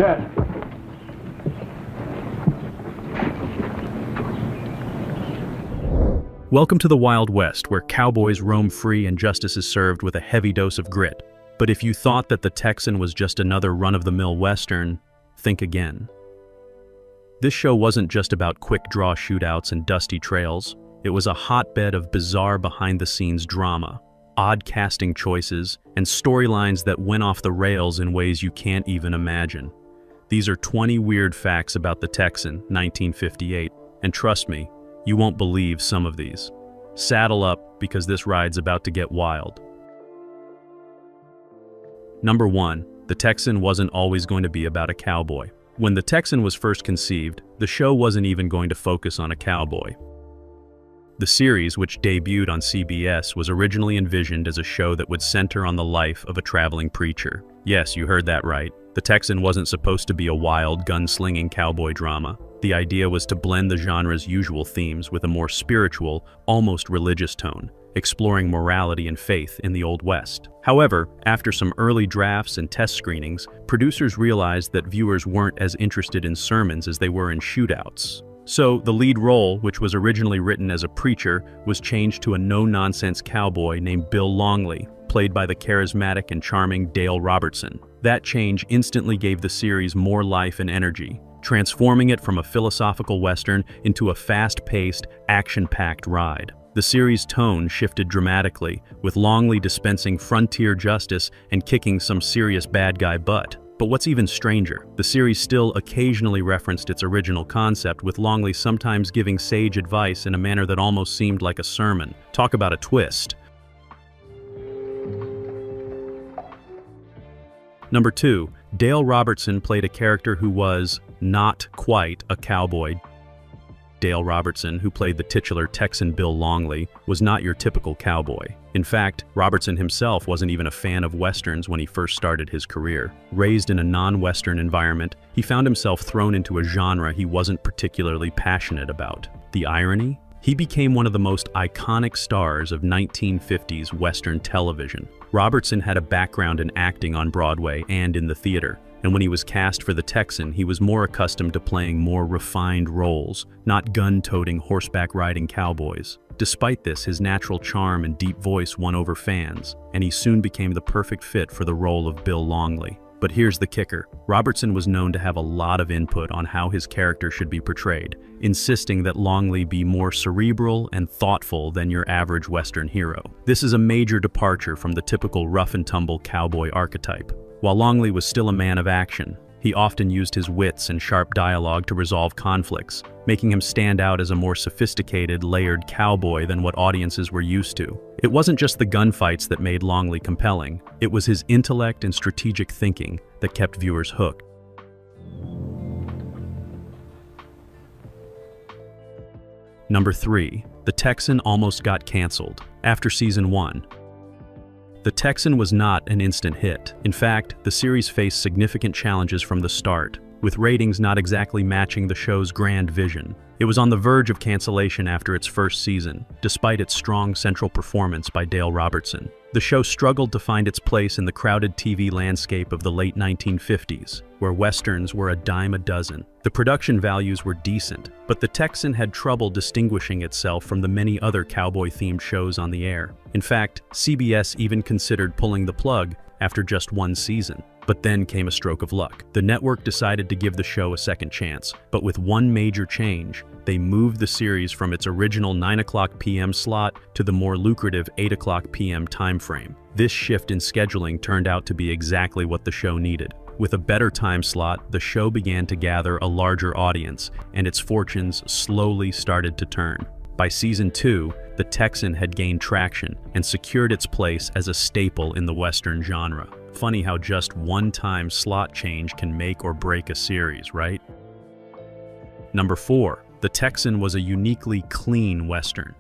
dead. Welcome to the Wild West, where cowboys roam free and justice is served with a heavy dose of grit. But if you thought that the Texan was just another run-of-the-mill Western, think again. This show wasn't just about quick-draw shootouts and dusty trails. It was a hotbed of bizarre behind-the-scenes drama, odd casting choices, and storylines that went off the rails in ways you can't even imagine. These are 20 weird facts about the Texan, 1958, and trust me, you won't believe some of these. Saddle up, because this ride's about to get wild. Number 1. The Texan wasn't always going to be about a cowboy. When the Texan was first conceived, the show wasn't even going to focus on a cowboy. The series, which debuted on CBS, was originally envisioned as a show that would center on the life of a traveling preacher. Yes, you heard that right. The Texan wasn't supposed to be a wild, gun-slinging cowboy drama. The idea was to blend the genre's usual themes with a more spiritual, almost religious tone, exploring morality and faith in the Old West. However, after some early drafts and test screenings, producers realized that viewers weren't as interested in sermons as they were in shootouts. So, the lead role, which was originally written as a preacher, was changed to a no-nonsense cowboy named Bill Longley, played by the charismatic and charming Dale Robertson. That change instantly gave the series more life and energy, transforming it from a philosophical Western into a fast-paced, action-packed ride. The series' tone shifted dramatically, with Longley dispensing frontier justice and kicking some serious bad guy butt. But what's even stranger, the series still occasionally referenced its original concept, with Longley sometimes giving sage advice in a manner that almost seemed like a sermon. Talk about a twist. Number 2. Dale Robertson played a character who was not quite a cowboy. Dale Robertson, who played the titular Texan Bill Longley, was not your typical cowboy. In fact, Robertson himself wasn't even a fan of Westerns when he first started his career. Raised in a non-Western environment, he found himself thrown into a genre he wasn't particularly passionate about. The irony? He became one of the most iconic stars of 1950s Western television. Robertson had a background in acting on Broadway and in the theater, and when he was cast for the Texan, he was more accustomed to playing more refined roles, not gun-toting, horseback-riding cowboys. Despite this, his natural charm and deep voice won over fans, and he soon became the perfect fit for the role of Bill Longley. But here's the kicker. Robertson was known to have a lot of input on how his character should be portrayed, insisting that Longley be more cerebral and thoughtful than your average Western hero. This is a major departure from the typical rough-and-tumble cowboy archetype. While Longley was still a man of action, he often used his wits and sharp dialogue to resolve conflicts, making him stand out as a more sophisticated, layered cowboy than what audiences were used to. It wasn't just the gunfights that made Longley compelling, it was his intellect and strategic thinking that kept viewers hooked. Number 3. The Texan almost got canceled. After season 1, The Texan was not an instant hit. In fact, the series faced significant challenges from the start, with ratings not exactly matching the show's grand vision. It was on the verge of cancellation after its first season, despite its strong central performance by Dale Robertson. The show struggled to find its place in the crowded TV landscape of the late 1950s, where Westerns were a dime a dozen. The production values were decent, but the Texan had trouble distinguishing itself from the many other cowboy-themed shows on the air. In fact, CBS even considered pulling the plug after just one season. But then came a stroke of luck. The network decided to give the show a second chance, but with one major change. They moved the series from its original 9 p.m. slot to the more lucrative 8 p.m. time frame. This shift in scheduling turned out to be exactly what the show needed. With a better time slot, the show began to gather a larger audience, and its fortunes slowly started to turn. By season 2, The Texan had gained traction and secured its place as a staple in the Western genre. Funny how just one-time slot change can make or break a series, right? Number 4. The Texan was a uniquely clean Western.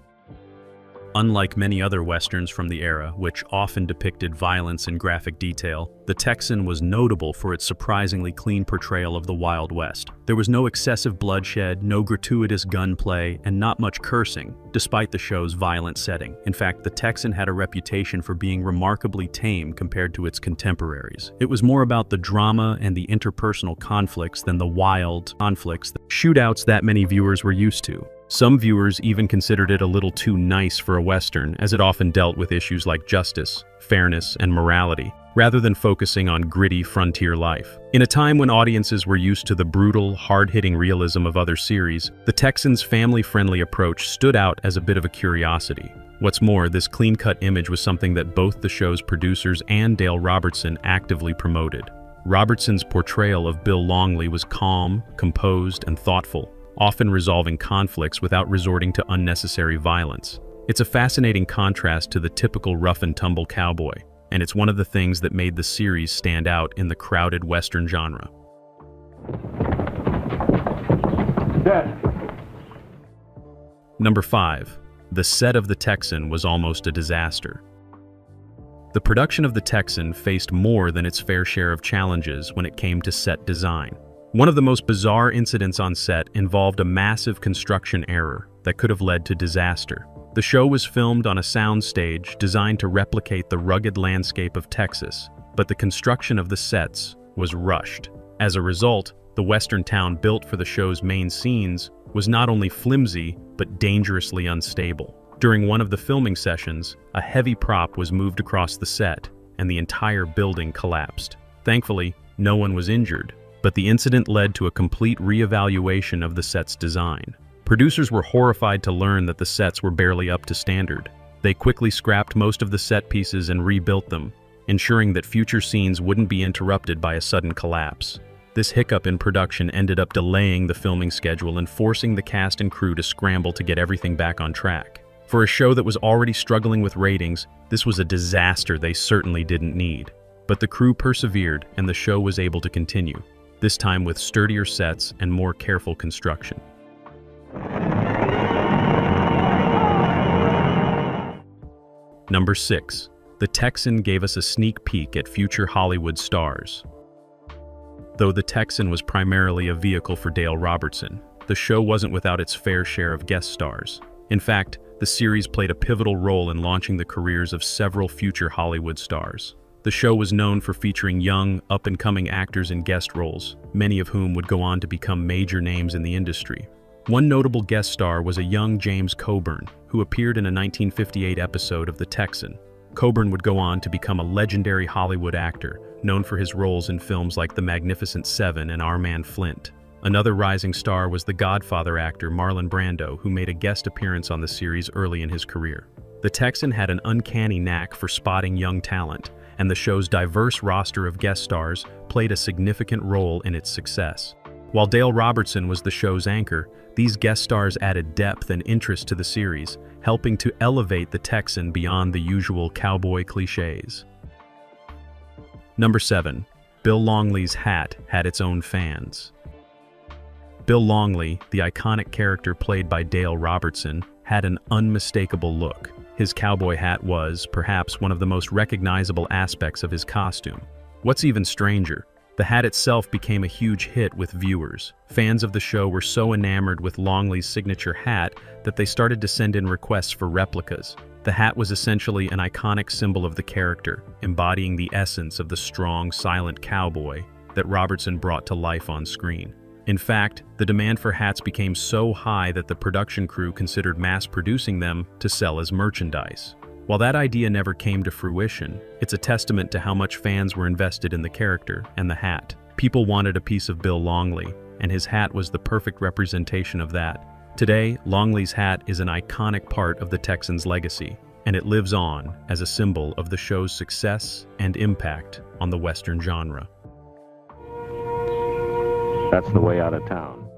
Unlike many other westerns from the era, which often depicted violence in graphic detail, The Texan was notable for its surprisingly clean portrayal of the Wild West. There was no excessive bloodshed, no gratuitous gunplay, and not much cursing, despite the show's violent setting. In fact, The Texan had a reputation for being remarkably tame compared to its contemporaries. It was more about the drama and the interpersonal conflicts than the wild conflicts, shootouts that many viewers were used to. Some viewers even considered it a little too nice for a Western, as it often dealt with issues like justice, fairness, and morality, rather than focusing on gritty frontier life. In a time when audiences were used to the brutal, hard-hitting realism of other series, The Texan's family-friendly approach stood out as a bit of a curiosity. What's more, this clean-cut image was something that both the show's producers and Dale Robertson actively promoted. Robertson's portrayal of Bill Longley was calm, composed, and thoughtful, often resolving conflicts without resorting to unnecessary violence. It's a fascinating contrast to the typical rough-and-tumble cowboy, and it's one of the things that made the series stand out in the crowded Western genre. Number 5. The set of The Texan was almost a disaster. The production of The Texan faced more than its fair share of challenges when it came to set design. One of the most bizarre incidents on set involved a massive construction error that could have led to disaster. The show was filmed on a soundstage designed to replicate the rugged landscape of Texas, but the construction of the sets was rushed. As a result, the western town built for the show's main scenes was not only flimsy, but dangerously unstable. During one of the filming sessions, a heavy prop was moved across the set, and the entire building collapsed. Thankfully, no one was injured, but the incident led to a complete re-evaluation of the set's design. Producers were horrified to learn that the sets were barely up to standard. They quickly scrapped most of the set pieces and rebuilt them, ensuring that future scenes wouldn't be interrupted by a sudden collapse. This hiccup in production ended up delaying the filming schedule and forcing the cast and crew to scramble to get everything back on track. For a show that was already struggling with ratings, this was a disaster they certainly didn't need. But the crew persevered, and the show was able to continue, this time with sturdier sets and more careful construction. Number 6. The Texan gave us a sneak peek at future Hollywood stars. Though The Texan was primarily a vehicle for Dale Robertson, the show wasn't without its fair share of guest stars. In fact, the series played a pivotal role in launching the careers of several future Hollywood stars. The show was known for featuring young, up-and-coming actors in guest roles, many of whom would go on to become major names in the industry. One notable guest star was a young James Coburn, who appeared in a 1958 episode of The Texan. Coburn would go on to become a legendary Hollywood actor, known for his roles in films like The Magnificent Seven and Our Man Flint. Another rising star was the Godfather actor Marlon Brando, who made a guest appearance on the series early in his career. The Texan had an uncanny knack for spotting young talent, and the show's diverse roster of guest stars played a significant role in its success. While Dale Robertson was the show's anchor, these guest stars added depth and interest to the series, helping to elevate The Texan beyond the usual cowboy cliches. Number 7. Bill Longley's hat had its own fans. Bill Longley, the iconic character played by Dale Robertson, had an unmistakable look. His cowboy hat was, perhaps, one of the most recognizable aspects of his costume. What's even stranger, the hat itself became a huge hit with viewers. Fans of the show were so enamored with Longley's signature hat that they started to send in requests for replicas. The hat was essentially an iconic symbol of the character, embodying the essence of the strong, silent cowboy that Robertson brought to life on screen. In fact, the demand for hats became so high that the production crew considered mass-producing them to sell as merchandise. While that idea never came to fruition, it's a testament to how much fans were invested in the character and the hat. People wanted a piece of Bill Longley, and his hat was the perfect representation of that. Today, Longley's hat is an iconic part of the Texans' legacy, and it lives on as a symbol of the show's success and impact on the Western genre. That's the way out of town.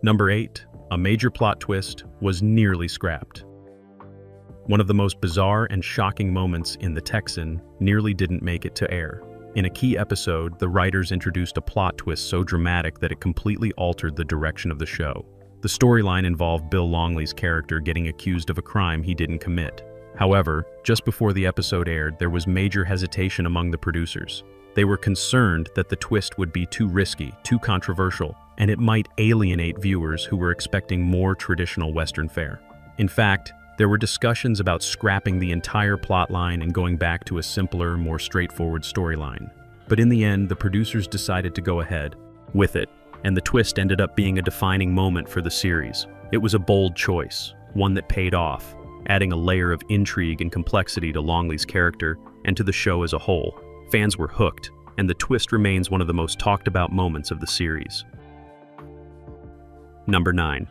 Number 8. A major plot twist was nearly scrapped. One of the most bizarre and shocking moments in The Texan nearly didn't make it to air. In a key episode, the writers introduced a plot twist so dramatic that it completely altered the direction of the show. The storyline involved Bill Longley's character getting accused of a crime he didn't commit. However, just before the episode aired, there was major hesitation among the producers. They were concerned that the twist would be too risky, too controversial, and it might alienate viewers who were expecting more traditional Western fare. In fact, there were discussions about scrapping the entire plotline and going back to a simpler, more straightforward storyline. But in the end, the producers decided to go ahead with it, and the twist ended up being a defining moment for the series. It was a bold choice, one that paid off, adding a layer of intrigue and complexity to Longley's character and to the show as a whole. Fans were hooked, and the twist remains one of the most talked about moments of the series. Number 9.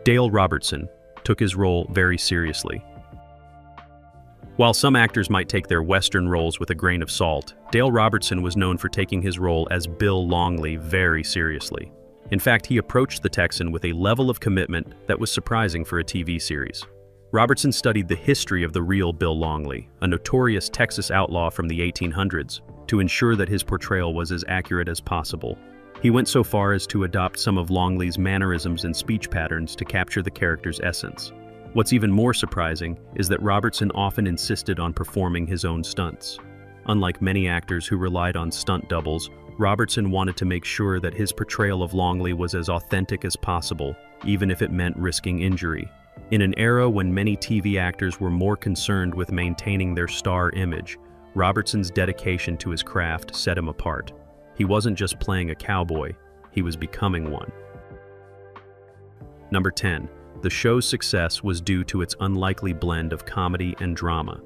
Dale Robertson took his role very seriously. While some actors might take their Western roles with a grain of salt, Dale Robertson was known for taking his role as Bill Longley very seriously. In fact, he approached the Texan with a level of commitment that was surprising for a TV series. Robertson studied the history of the real Bill Longley, a notorious Texas outlaw from the 1800s, to ensure that his portrayal was as accurate as possible. He went so far as to adopt some of Longley's mannerisms and speech patterns to capture the character's essence. What's even more surprising is that Robertson often insisted on performing his own stunts. Unlike many actors who relied on stunt doubles, Robertson wanted to make sure that his portrayal of Longley was as authentic as possible, even if it meant risking injury. In an era when many TV actors were more concerned with maintaining their star image, Robertson's dedication to his craft set him apart. He wasn't just playing a cowboy, he was becoming one. Number 10. The show's success was due to its unlikely blend of comedy and drama.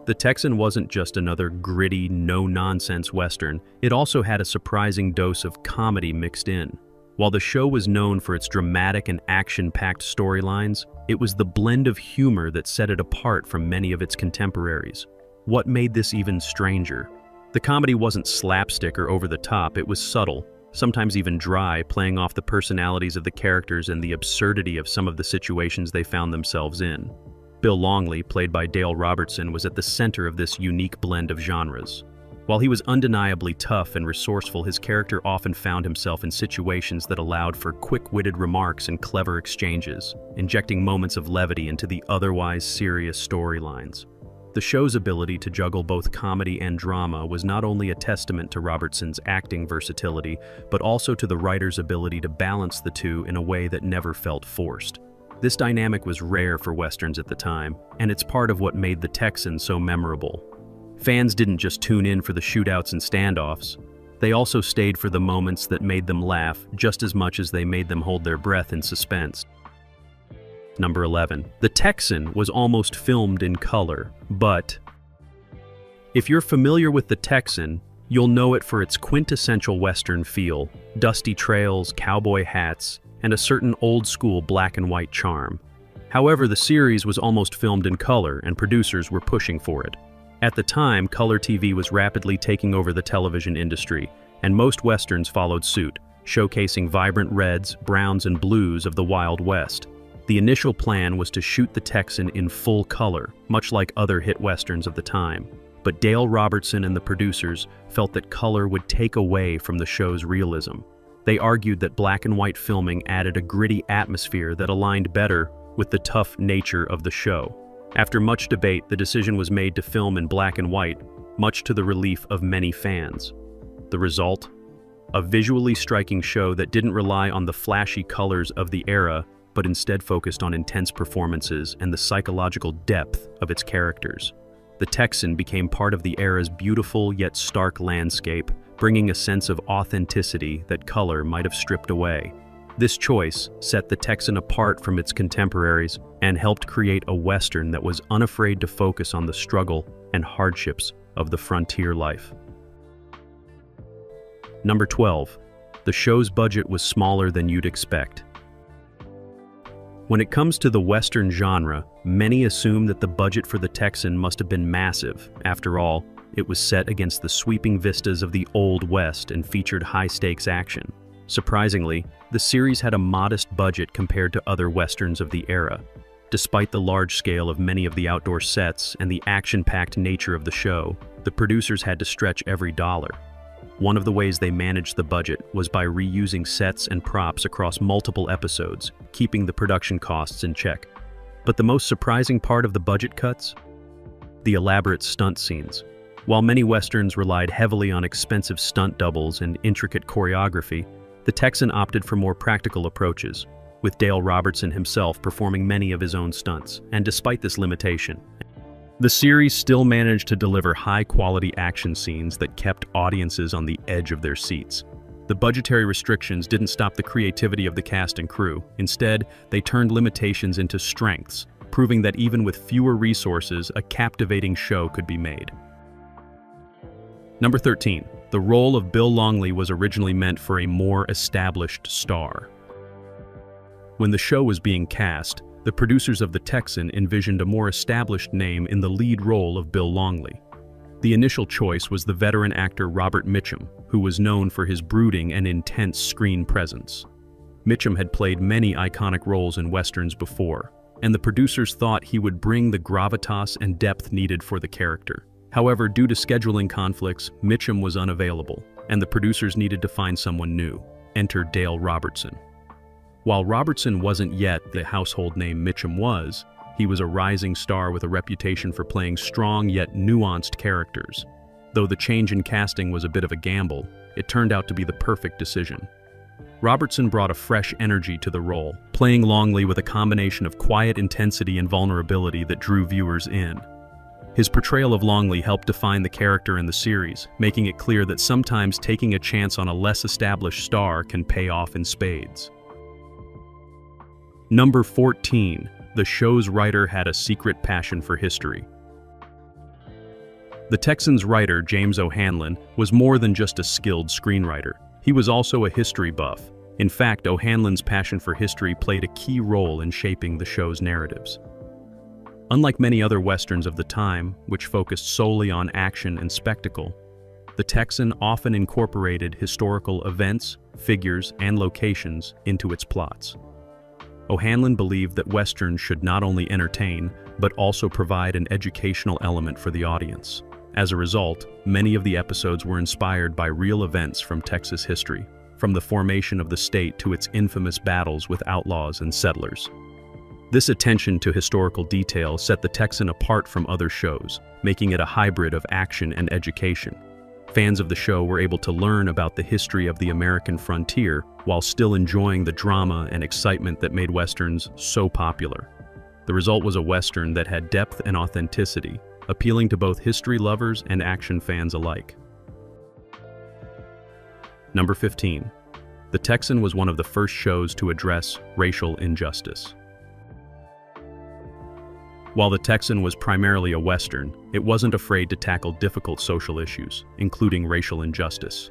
The Texan wasn't just another gritty, no-nonsense Western, it also had a surprising dose of comedy mixed in. While the show was known for its dramatic and action-packed storylines, it was the blend of humor that set it apart from many of its contemporaries. What made this even stranger? The comedy wasn't slapstick or over the top, it was subtle, sometimes even dry, playing off the personalities of the characters and the absurdity of some of the situations they found themselves in. Bill Longley, played by Dale Robertson, was at the center of this unique blend of genres. While he was undeniably tough and resourceful, his character often found himself in situations that allowed for quick-witted remarks and clever exchanges, injecting moments of levity into the otherwise serious storylines. The show's ability to juggle both comedy and drama was not only a testament to Robertson's acting versatility, but also to the writer's ability to balance the two in a way that never felt forced. This dynamic was rare for Westerns at the time, and it's part of what made The Texan so memorable. Fans didn't just tune in for the shootouts and standoffs. They also stayed for the moments that made them laugh just as much as they made them hold their breath in suspense. Number 11. The Texan was almost filmed in color, but if you're familiar with The Texan, you'll know it for its quintessential Western feel, dusty trails, cowboy hats, and a certain old-school black and white charm. However, the series was almost filmed in color, and producers were pushing for it. At the time, color TV was rapidly taking over the television industry, and most Westerns followed suit, showcasing vibrant reds, browns, and blues of the Wild West. The initial plan was to shoot The Texan in full color, much like other hit Westerns of the time. But Dale Robertson and the producers felt that color would take away from the show's realism. They argued that black and white filming added a gritty atmosphere that aligned better with the tough nature of the show. After much debate, the decision was made to film in black and white, much to the relief of many fans. The result? A visually striking show that didn't rely on the flashy colors of the era, but instead focused on intense performances and the psychological depth of its characters. The Texan became part of the era's beautiful yet stark landscape, bringing a sense of authenticity that color might have stripped away. This choice set The Texan apart from its contemporaries and helped create a Western that was unafraid to focus on the struggle and hardships of the frontier life. Number 12. The show's budget was smaller than you'd expect. When it comes to the Western genre, many assume that the budget for The Texan must have been massive. After all, it was set against the sweeping vistas of the Old West and featured high-stakes action. Surprisingly, the series had a modest budget compared to other Westerns of the era. Despite the large scale of many of the outdoor sets and the action-packed nature of the show, the producers had to stretch every dollar. One of the ways they managed the budget was by reusing sets and props across multiple episodes, keeping the production costs in check. But the most surprising part of the budget cuts? The elaborate stunt scenes. While many westerns relied heavily on expensive stunt doubles and intricate choreography, the Texan opted for more practical approaches, with Dale Robertson himself performing many of his own stunts. And despite this limitation, the series still managed to deliver high-quality action scenes that kept audiences on the edge of their seats. The budgetary restrictions didn't stop the creativity of the cast and crew. Instead, they turned limitations into strengths, proving that even with fewer resources, a captivating show could be made. Number 13. The role of Bill Longley was originally meant for a more established star. When the show was being cast, the producers of The Texan envisioned a more established name in the lead role of Bill Longley. The initial choice was the veteran actor Robert Mitchum, who was known for his brooding and intense screen presence. Mitchum had played many iconic roles in westerns before, and the producers thought he would bring the gravitas and depth needed for the character. However, due to scheduling conflicts, Mitchum was unavailable, and the producers needed to find someone new. Enter Dale Robertson. While Robertson wasn't yet the household name Mitchum was, he was a rising star with a reputation for playing strong yet nuanced characters. Though the change in casting was a bit of a gamble, it turned out to be the perfect decision. Robertson brought a fresh energy to the role, playing Longley with a combination of quiet intensity and vulnerability that drew viewers in. His portrayal of Longley helped define the character in the series, making it clear that sometimes taking a chance on a less established star can pay off in spades. Number 14. The show's writer had a secret passion for history. The Texans' writer, James O'Hanlon, was more than just a skilled screenwriter. He was also a history buff. In fact, O'Hanlon's passion for history played a key role in shaping the show's narratives. Unlike many other westerns of the time, which focused solely on action and spectacle, The Texan often incorporated historical events, figures, and locations into its plots. O'Hanlon believed that westerns should not only entertain, but also provide an educational element for the audience. As a result, many of the episodes were inspired by real events from Texas history, from the formation of the state to its infamous battles with outlaws and settlers. This attention to historical detail set The Texan apart from other shows, making it a hybrid of action and education. Fans of the show were able to learn about the history of the American frontier while still enjoying the drama and excitement that made westerns so popular. The result was a western that had depth and authenticity, appealing to both history lovers and action fans alike. Number 15. The Texan was one of the first shows to address racial injustice. While The Texan was primarily a western, it wasn't afraid to tackle difficult social issues, including racial injustice.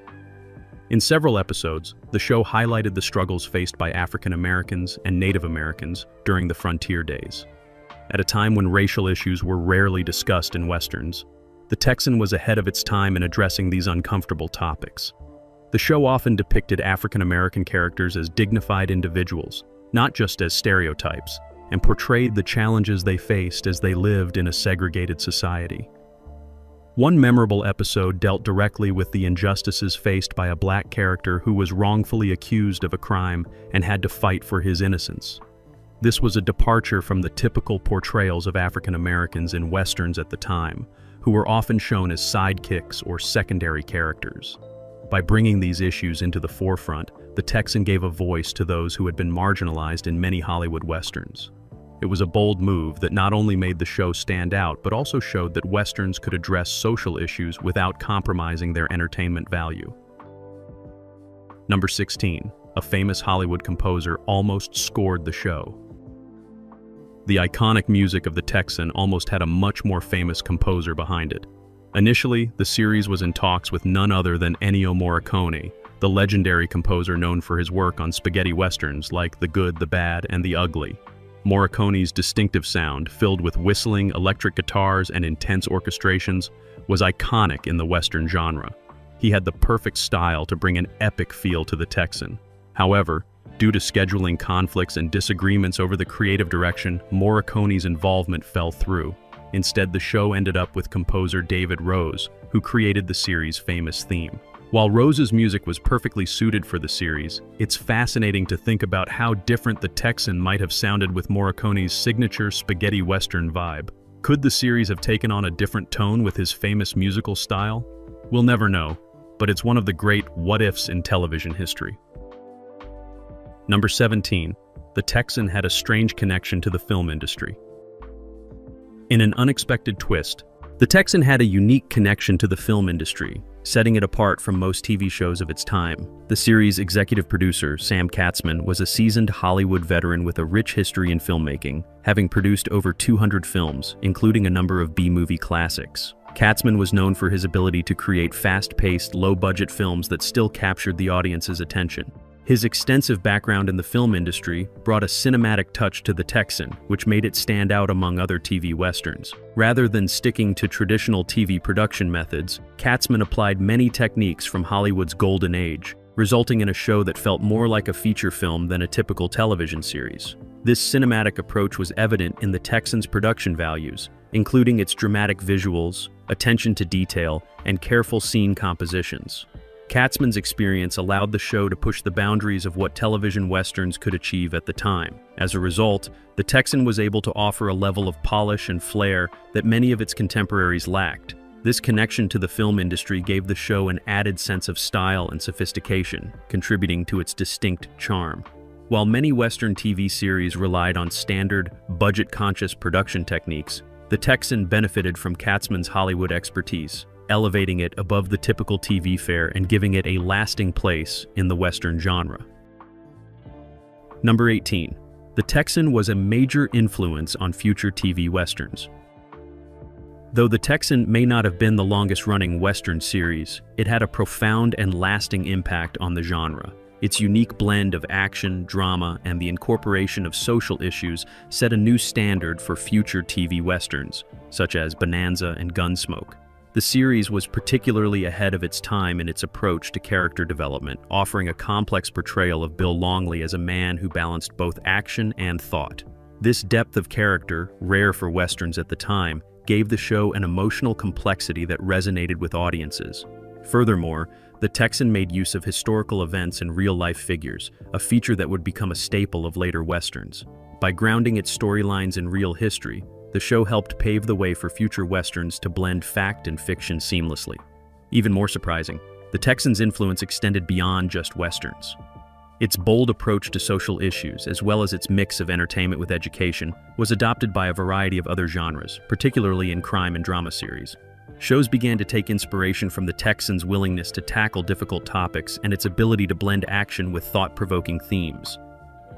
In several episodes, the show highlighted the struggles faced by African Americans and Native Americans during the frontier days. At a time when racial issues were rarely discussed in westerns, The Texan was ahead of its time in addressing these uncomfortable topics. The show often depicted African American characters as dignified individuals, not just as stereotypes, and portrayed the challenges they faced as they lived in a segregated society. One memorable episode dealt directly with the injustices faced by a black character who was wrongfully accused of a crime and had to fight for his innocence. This was a departure from the typical portrayals of African Americans in westerns at the time, who were often shown as sidekicks or secondary characters. By bringing these issues into the forefront, The Texan gave a voice to those who had been marginalized in many Hollywood westerns. It was a bold move that not only made the show stand out, but also showed that westerns could address social issues without compromising their entertainment value. Number 16. A famous Hollywood composer almost scored the show. The iconic music of The Texan almost had a much more famous composer behind it. Initially, the series was in talks with none other than Ennio Morricone, the legendary composer known for his work on spaghetti westerns like The Good, the Bad, and the Ugly. Morricone's distinctive sound, filled with whistling, electric guitars, and intense orchestrations, was iconic in the Western genre. He had the perfect style to bring an epic feel to The Texan. However, due to scheduling conflicts and disagreements over the creative direction, Morricone's involvement fell through. Instead, the show ended up with composer David Rose, who created the series' famous theme. While Rose's music was perfectly suited for the series, it's fascinating to think about how different the Texan might have sounded with Morricone's signature spaghetti western vibe. Could the series have taken on a different tone with his famous musical style? We'll never know, but it's one of the great what-ifs in television history. Number 17. The Texan had a strange connection to the film industry. In an unexpected twist, the Texan had a unique connection to the film industry, setting it apart from most TV shows of its time. The series' executive producer, Sam Katzman, was a seasoned Hollywood veteran with a rich history in filmmaking, having produced over 200 films, including a number of B-movie classics. Katzman was known for his ability to create fast-paced, low-budget films that still captured the audience's attention. His extensive background in the film industry brought a cinematic touch to The Texan, which made it stand out among other TV westerns. Rather than sticking to traditional TV production methods, Katzman applied many techniques from Hollywood's golden age, resulting in a show that felt more like a feature film than a typical television series. This cinematic approach was evident in The Texan's production values, including its dramatic visuals, attention to detail, and careful scene compositions. Katzman's experience allowed the show to push the boundaries of what television westerns could achieve at the time. As a result, The Texan was able to offer a level of polish and flair that many of its contemporaries lacked. This connection to the film industry gave the show an added sense of style and sophistication, contributing to its distinct charm. While many Western TV series relied on standard, budget-conscious production techniques, The Texan benefited from Katzman's Hollywood expertise, elevating it above the typical TV fare and giving it a lasting place in the Western genre. Number 18. The Texan was a major influence on future TV Westerns. Though The Texan may not have been the longest-running Western series, it had a profound and lasting impact on the genre. Its unique blend of action, drama, and the incorporation of social issues set a new standard for future TV Westerns, such as Bonanza and Gunsmoke. The series was particularly ahead of its time in its approach to character development, offering a complex portrayal of Bill Longley as a man who balanced both action and thought. This depth of character, rare for Westerns at the time, gave the show an emotional complexity that resonated with audiences. Furthermore, The Texan made use of historical events and real-life figures, a feature that would become a staple of later Westerns. By grounding its storylines in real history, the show helped pave the way for future Westerns to blend fact and fiction seamlessly. Even more surprising, The Texan's influence extended beyond just Westerns. Its bold approach to social issues, as well as its mix of entertainment with education, was adopted by a variety of other genres, particularly in crime and drama series. Shows began to take inspiration from The Texan's willingness to tackle difficult topics and its ability to blend action with thought-provoking themes.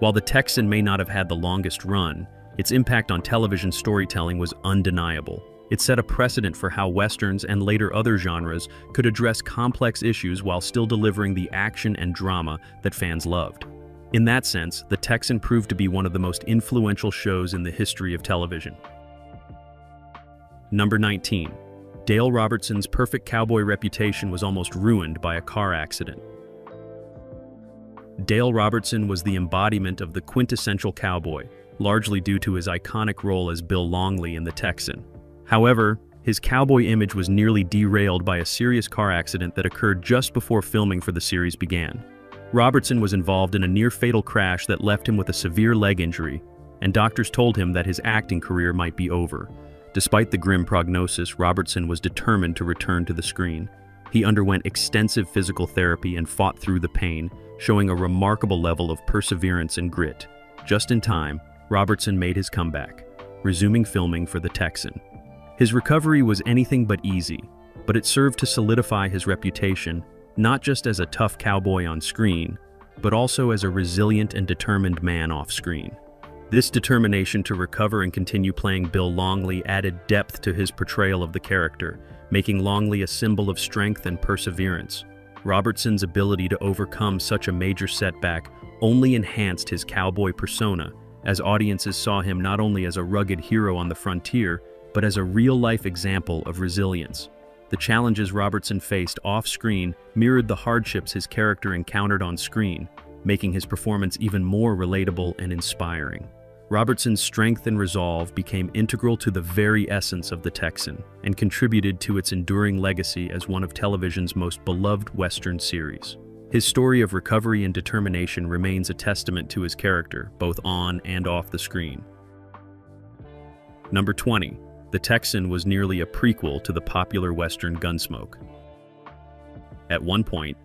While The Texan may not have had the longest run, its impact on television storytelling was undeniable. It set a precedent for how Westerns and later other genres could address complex issues while still delivering the action and drama that fans loved. In that sense, The Texan proved to be one of the most influential shows in the history of television. Number 19. Dale Robertson's perfect cowboy reputation was almost ruined by a car accident. Dale Robertson was the embodiment of the quintessential cowboy, largely due to his iconic role as Bill Longley in The Texan. However, his cowboy image was nearly derailed by a serious car accident that occurred just before filming for the series began. Robertson was involved in a near-fatal crash that left him with a severe leg injury, and doctors told him that his acting career might be over. Despite the grim prognosis, Robertson was determined to return to the screen. He underwent extensive physical therapy and fought through the pain, showing a remarkable level of perseverance and grit. Just in time, Robertson made his comeback, resuming filming for The Texan. His recovery was anything but easy, but it served to solidify his reputation, not just as a tough cowboy on screen, but also as a resilient and determined man off-screen. This determination to recover and continue playing Bill Longley added depth to his portrayal of the character, making Longley a symbol of strength and perseverance. Robertson's ability to overcome such a major setback only enhanced his cowboy persona, as audiences saw him not only as a rugged hero on the frontier, but as a real-life example of resilience. The challenges Robertson faced off-screen mirrored the hardships his character encountered on screen, making his performance even more relatable and inspiring. Robertson's strength and resolve became integral to the very essence of the Texan and contributed to its enduring legacy as one of television's most beloved Western series. His story of recovery and determination remains a testament to his character, both on and off the screen. Number 20. The Texan was nearly a prequel to the popular Western Gunsmoke. At one point,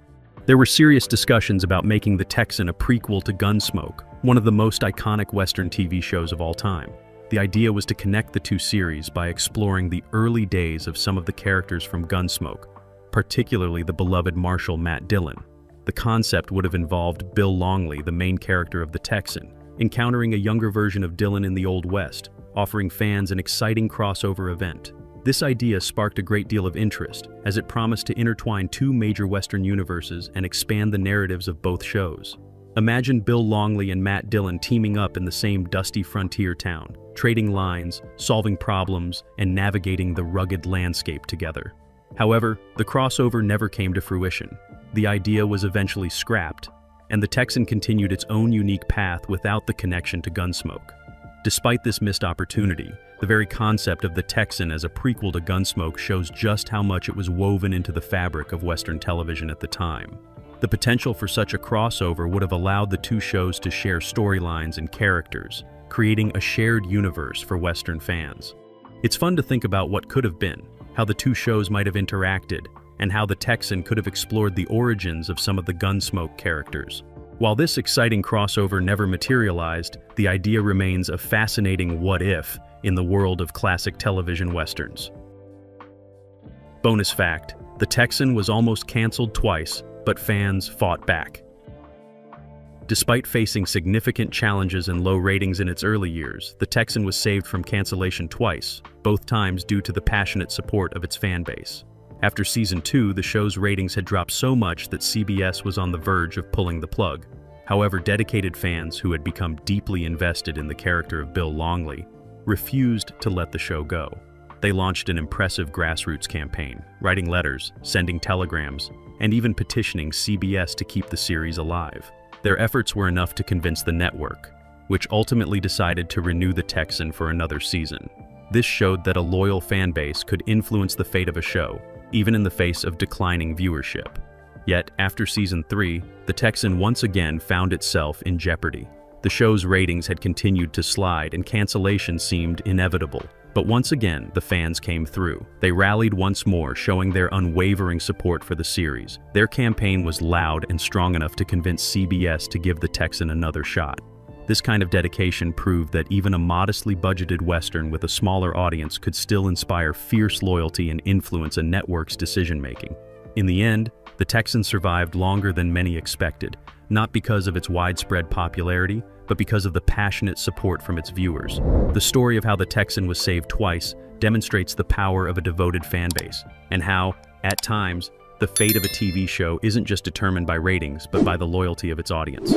there were serious discussions about making The Texan a prequel to Gunsmoke, one of the most iconic Western TV shows of all time. The idea was to connect the two series by exploring the early days of some of the characters from Gunsmoke, particularly the beloved Marshal Matt Dillon. The concept would have involved Bill Longley, the main character of The Texan, encountering a younger version of Dillon in the Old West, offering fans an exciting crossover event. This idea sparked a great deal of interest, as it promised to intertwine two major Western universes and expand the narratives of both shows. Imagine Bill Longley and Matt Dillon teaming up in the same dusty frontier town, trading lines, solving problems, and navigating the rugged landscape together. However, the crossover never came to fruition. The idea was eventually scrapped, and The Texan continued its own unique path without the connection to Gunsmoke. Despite this missed opportunity, the very concept of The Texan as a prequel to Gunsmoke shows just how much it was woven into the fabric of Western television at the time. The potential for such a crossover would have allowed the two shows to share storylines and characters, creating a shared universe for Western fans. It's fun to think about what could have been, how the two shows might have interacted, and how The Texan could have explored the origins of some of the Gunsmoke characters. While this exciting crossover never materialized, the idea remains a fascinating what-if in the world of classic television westerns. Bonus fact: The Texan was almost canceled twice, but fans fought back. Despite facing significant challenges and low ratings in its early years, The Texan was saved from cancellation twice, both times due to the passionate support of its fan base. After season 2, the show's ratings had dropped so much that CBS was on the verge of pulling the plug. However, dedicated fans who had become deeply invested in the character of Bill Longley refused to let the show go. They launched an impressive grassroots campaign, writing letters, sending telegrams, and even petitioning CBS to keep the series alive. Their efforts were enough to convince the network, which ultimately decided to renew The Texan for another season. This showed that a loyal fan base could influence the fate of a show, even in the face of declining viewership. Yet, after season 3, The Texan once again found itself in jeopardy. The show's ratings had continued to slide and cancellation seemed inevitable. But once again, the fans came through. They rallied once more, showing their unwavering support for the series. Their campaign was loud and strong enough to convince CBS to give The Texan another shot. This kind of dedication proved that even a modestly budgeted Western with a smaller audience could still inspire fierce loyalty and influence a network's decision-making. In the end, The Texan survived longer than many expected, not because of its widespread popularity, but because of the passionate support from its viewers. The story of how The Texan was saved twice demonstrates the power of a devoted fan base, and how, at times, the fate of a TV show isn't just determined by ratings, but by the loyalty of its audience.